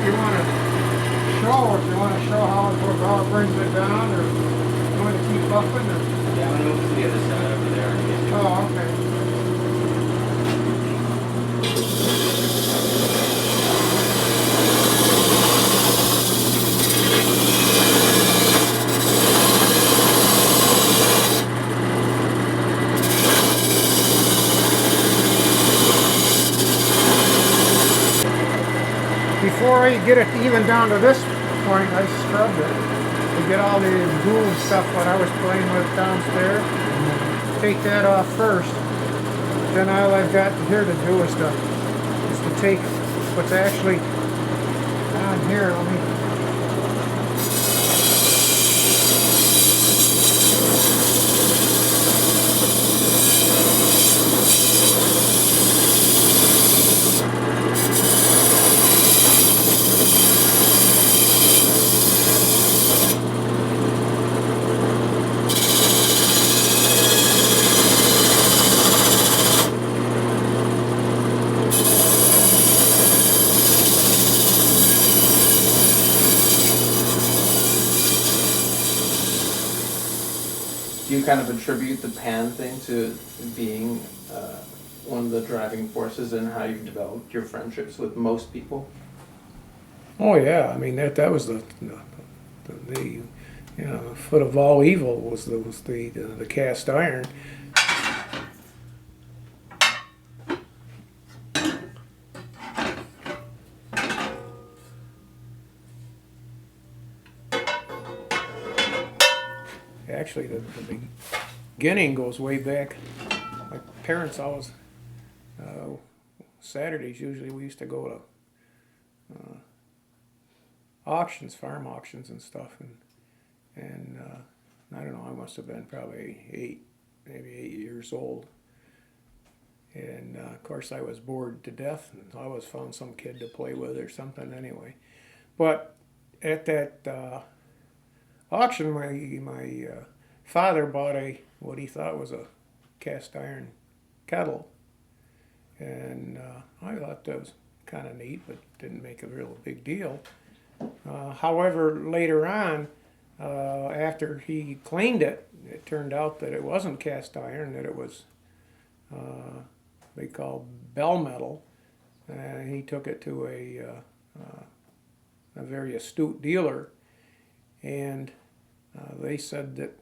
you want to show, how it brings it down, or you want to keep buffing, or? Yeah, I'm going to move to the other side over there. Oh, okay. Before I get it even down to this point, I scrubbed it to get all the glue and stuff what I was playing with downstairs. Take that off first. Then all I've got here to do is to take what's actually on here. Let me. Do you kind of attribute the pan thing to being one of the driving forces in how you've developed your friendships with most people? Oh yeah, I mean that was the foot of all evil was the cast iron. Actually, the beginning goes way back. My parents always, Saturdays usually we used to go to auctions, farm auctions and stuff, and I don't know, I must have been probably maybe 8 years old. And of course I was bored to death, and I always found some kid to play with or something anyway. But at that auction, my father bought what he thought was a cast iron kettle, and I thought that was kind of neat, but didn't make a real big deal. However, later on, after he cleaned it, it turned out that it wasn't cast iron, that it was they call bell metal, and he took it to a very astute dealer, and they said that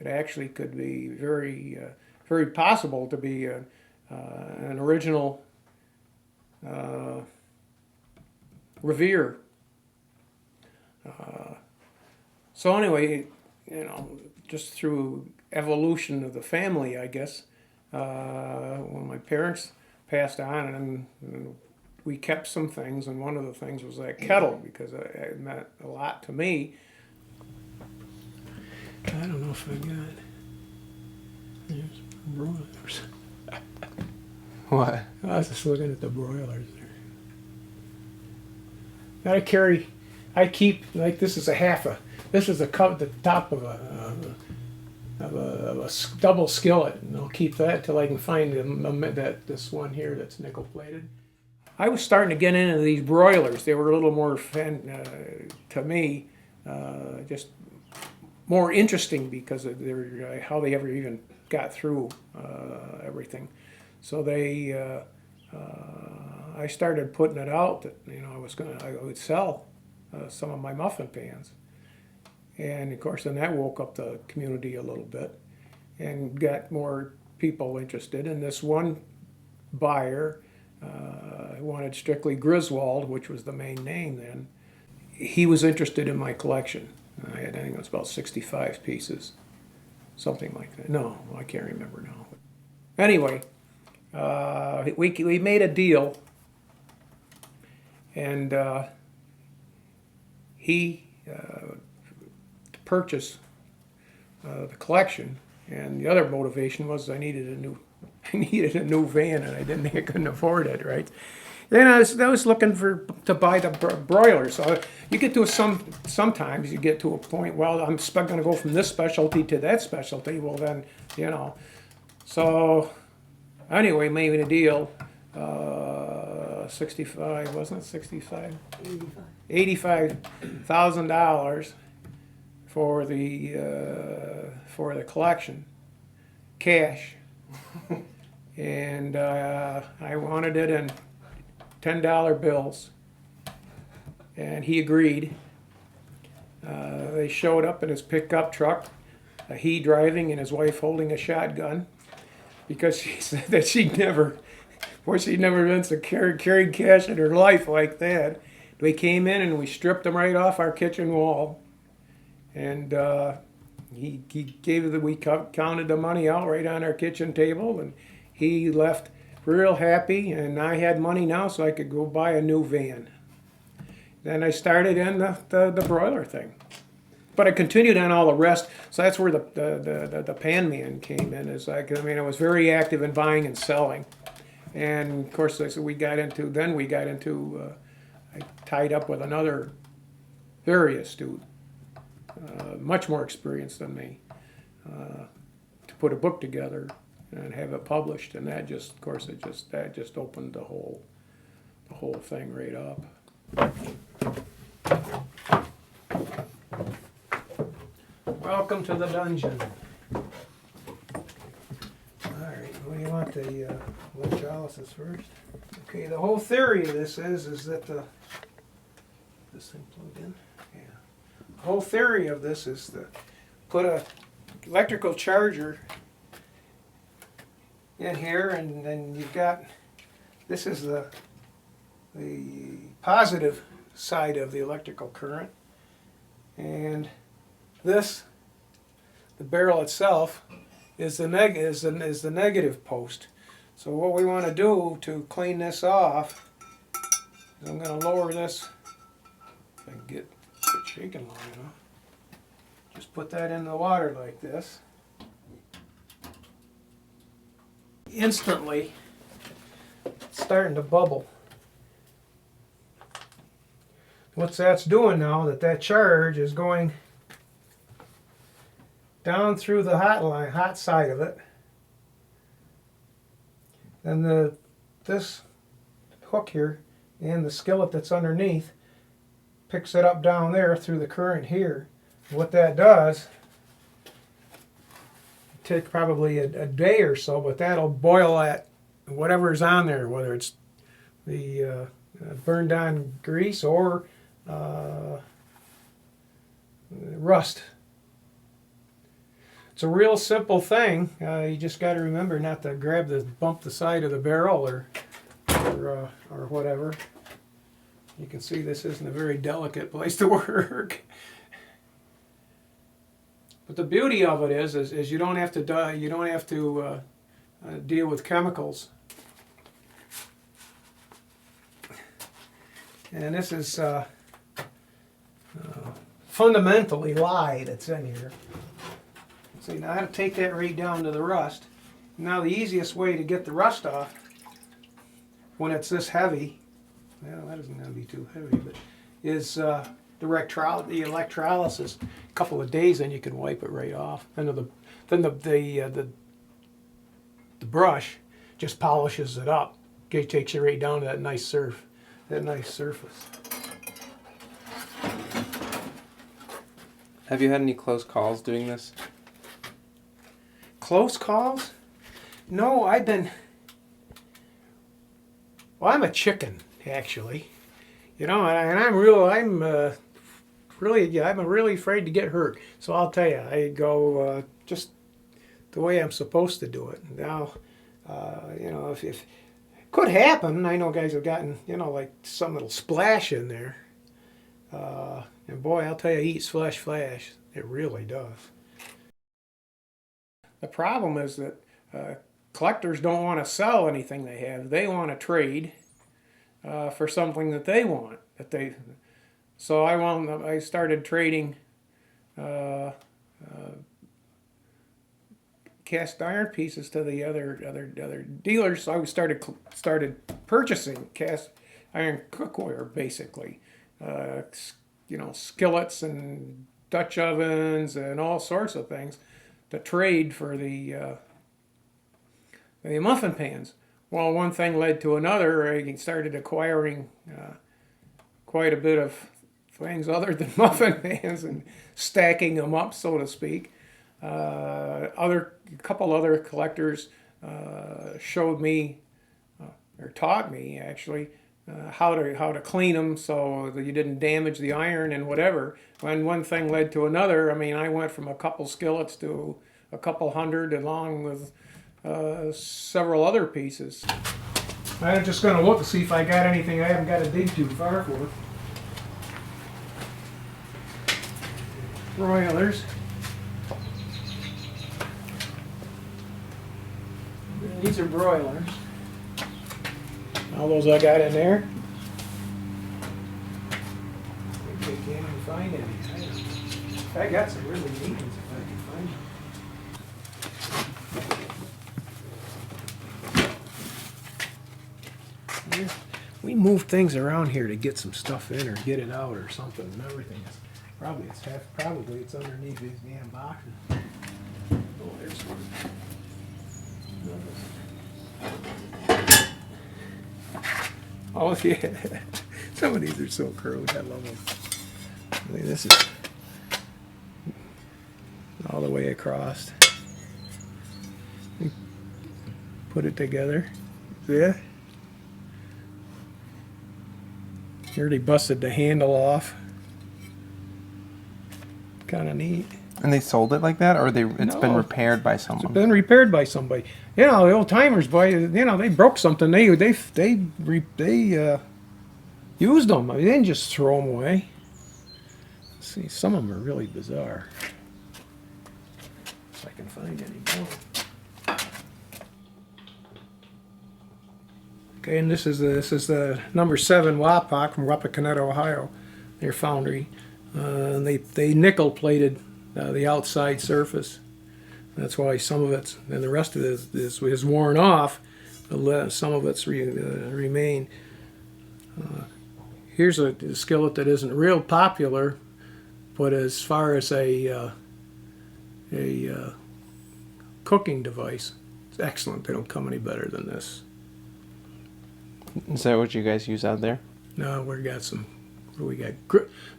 it actually could be very possible to be an original Revere. So anyway, just through evolution of the family, I guess, when my parents passed on, and we kept some things, and one of the things was that kettle, because it meant a lot to me. I don't know if I got it. There's broilers. What? I was just looking at the broilers there. I keep, like, this is the top of a double skillet, and I'll keep that till I can find this one here that's nickel plated. I was starting to get into these broilers. They were a little more to me, just more interesting because of how they ever even got through everything. So I started putting it out that I would sell some of my muffin pans, and of course then that woke up the community a little bit and got more people interested. And this one buyer wanted strictly Griswold, which was the main name then. He was interested in my collection. I think it was about 65 pieces, something like that. No, I can't remember now. Anyway, we made a deal, and he purchased the collection, and the other motivation was I needed a new van, and I couldn't afford it, right? Then I was looking to buy the broilers. So you get to sometimes you get to a point, well, I'm going to go from this specialty to that specialty. Well, then, So anyway, made a deal. 65, wasn't it 65? 85. $85,000 for the collection, cash, and I wanted it in $10 bills, and he agreed. They showed up in his pickup truck, he driving and his wife holding a shotgun, because she said that she'd never been so carried cash in her life like that. We came in and we stripped them right off our kitchen wall, and he we counted the money out right on our kitchen table, and he left real happy, and I had money now so I could go buy a new van. Then I started in the broiler thing. But I continued on all the rest, so that's where the pan man came in. Is like, I mean, I was very active in buying and selling, and of course, I got into. I tied up with another very astute, much more experienced than me, to put a book together and have it published, and that just, of course, that just opened the whole thing right up. Welcome to the dungeon. Alright, what do you want, the electrolysis first? Okay, the whole theory of this is that this thing plugged in? Yeah. The whole theory of this is to put a electrical charger in here, and then you've got, this is the positive side of the electrical current, and this, the barrel itself, is the negative post. So what we want to do to clean this off is I'm going to lower this, if I can get it shaking long enough. Just put that in the water like this. Instantly, it's starting to bubble. What that's doing now, that charge is going down through the hot side of it, and this hook here and the skillet that's underneath picks it up down there through the current here. What that does, take probably a day or so, but that'll boil that whatever's on there, whether it's the burned on grease or rust. It's a real simple thing. You just got to remember not to bump the side of the barrel or whatever. You can see this isn't a very delicate place to work. But the beauty of it is you don't have to deal with chemicals. And this is fundamentally lye that's in here. So now how to take that right down to the rust. Now the easiest way to get the rust off when it's this heavy, well, that isn't going to be too heavy, but is the electrolysis. A couple of days, then you can wipe it right off. Then the brush just polishes it up. It takes you right down to that nice surface. Have you had any close calls doing this? Close calls? No, I'm a chicken, actually. You know, and I'm really afraid to get hurt. So I'll tell you, I go just the way I'm supposed to do it. Now, you know, if it could happen, I know guys have gotten, you know, like some little splash in there. And boy, I'll tell you, it eats flash. It really does. The problem is that collectors don't want to sell anything they have. They want to trade for something that they want. So I started trading cast iron pieces to the other dealers. So I started purchasing cast iron cookware, basically. You know, skillets and Dutch ovens and all sorts of things to trade for the muffin pans. Well, one thing led to another. I started acquiring quite a bit of things other than muffin pans and stacking them up, so to speak. A couple other collectors showed me or taught me actually how to clean them so that you didn't damage the iron and whatever. When one thing led to another, I mean, I went from a couple skillets to a couple hundred, along with several other pieces. I'm just going to look to see if I got anything I haven't got to dig too far for. Broilers. These are broilers. All those I got in there. I can't even find any. I got some really neat ones if I can find them. Yeah. We move things around here to get some stuff in or get it out or something, and everything is probably it's underneath these damn boxes. Oh, there's one. Oh yeah, some of these are so curly. I love them. I mean, this is all the way across. Put it together. Yeah. Nearly busted the handle off. Kind of neat. And they sold it like that, or it's been No. repaired by It's someone? been repaired by somebody. You know, the old timers, boy. You know, they broke something. They used them. I mean, they didn't just throw them away. Let's see, some of them are really bizarre. If I can find any more. Okay, and this is the number 7 Wapak from Wapakoneta, Ohio. Their foundry. And they nickel plated the outside surface. That's why some of it's, and the rest of it is worn off. Some of it's remained. Here's a skillet that isn't real popular, but as far as a cooking device, it's excellent. They don't come any better than this. Is that what you guys use out there? No, we got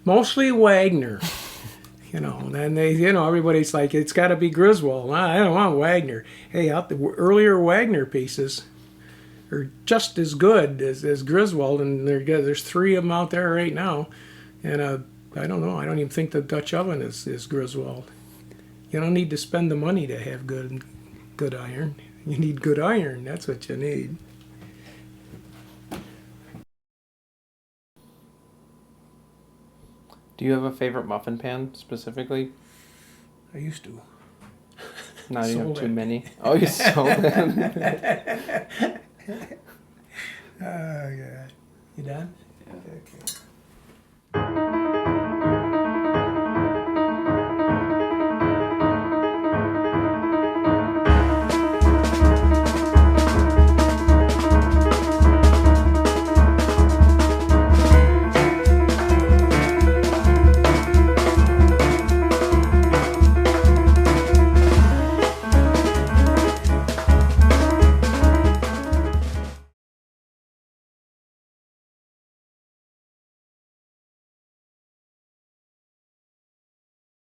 mostly Wagner. You know, and then everybody's like, it's got to be Griswold. I don't want Wagner. Hey, out the earlier Wagner pieces are just as good as Griswold, and there's 3 of them out there right now. And I don't know. I don't even think the Dutch oven is Griswold. You don't need to spend the money to have good iron. You need good iron. That's what you need. Do you have a favorite muffin pan specifically? I used to. Now you have Sold too it. many. Oh, you sold it. Oh, God. You done? Okay.